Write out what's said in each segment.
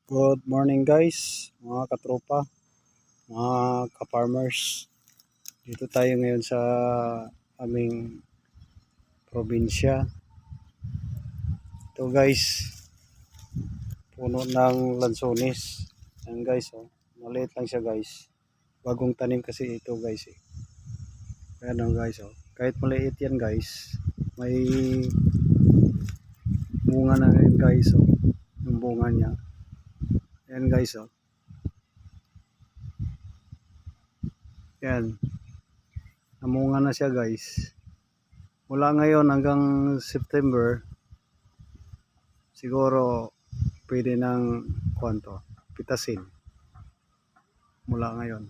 Good morning guys, mga katropa, mga ka-farmers. Dito tayo ngayon sa aming probinsya. Ito guys, puno ng lansones. Ayan guys, oh. Maliit lang siya guys. Bagong tanim kasi ito guys eh. Ayan oh, guys, oh. Kahit maliit yan guys, may bunga na ngayon guys, oh. Yung bunga niya. Ayan guys, oh. Ayan. Namunga na siya guys. Mula ngayon hanggang September, siguro pwede nang kuwanto, pitasin. Mula ngayon.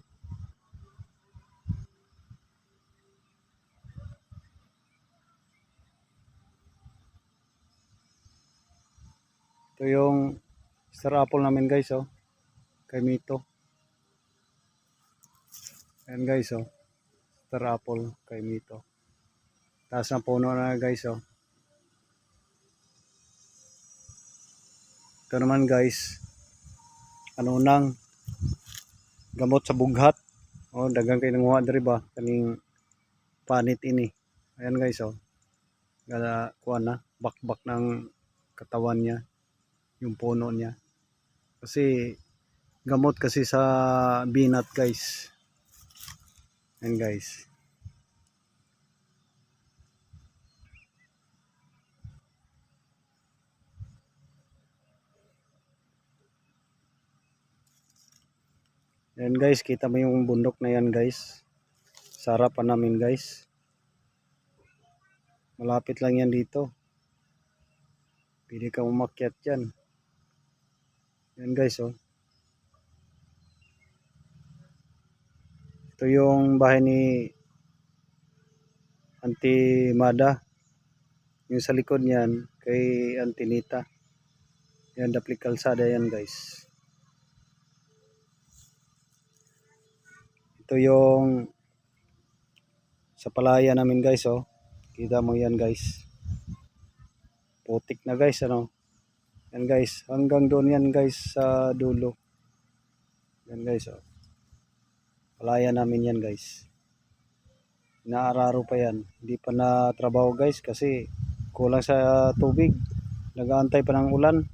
Ito yung star apple namin guys, oh. Kay Mito. Ayan guys, oh. Star apple kay Mito. Taas na puno na guys, oh. Ito naman guys, ano nang gamot sa bughat. Oh, dagang kay nanguha diri ba kaning panit ini. Ayan guys, oh. Gala kuan na, bakbak ng katawan niya, yung puno niya. Kasi gamot kasi sa binat guys. Ayan guys. Ayan guys, kita mo yung bundok na yan guys. Sa harapan namin guys. Malapit lang yan dito. Pwede ka umakyat dyan. Ayan guys, oh. Ito yung bahay ni Auntie Mada. Yung sa likod niyan kay Auntie Nita. Yan, daplik kalsada yan guys. Ito yung sa palaya namin guys, oh. Kita mo yan guys. Putik na guys, ano. Yan guys, hanggang doon yan guys sa dulo. Yan guys, oh. Palaya namin yan guys. Inaararo pa yan. Hindi pa na trabaho guys kasi kulang sa tubig. Nag-aantay pa ng ulan.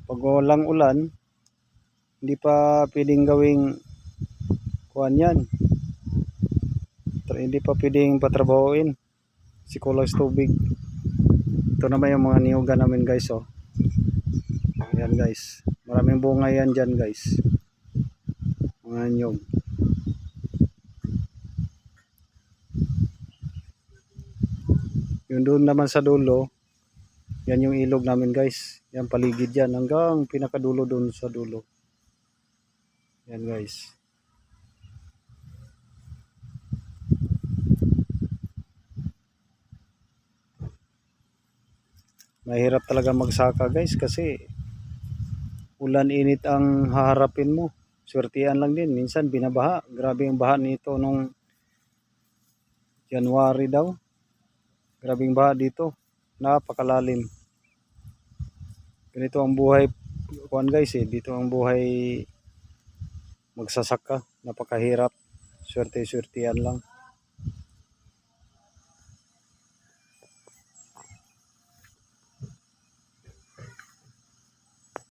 Pag walang ulan, hindi pa pwedeng gawing kuhan yan. Hindi pa pwedeng patrabahoin. Kasi kulang sa tubig. Ito naman yung mga niyugan namin guys, oh. Ayan guys. Maraming bunga yan dyan guys. Mga niyog. Yung doon naman sa dulo, yan yung ilog namin guys. Yan paligid yan hanggang pinakadulo doon sa dulo. Yan guys. Mahirap talaga magsaka guys kasi ulan init ang haharapin mo. Swertihan lang din. Minsan binabaha. Grabe yung baha nito nung January daw. Grabing baha dito. Napakalalim. Ganito ang buhay kuan guys eh. Dito ang buhay magsasaka. Napakahirap. Swerte-swertihan lang.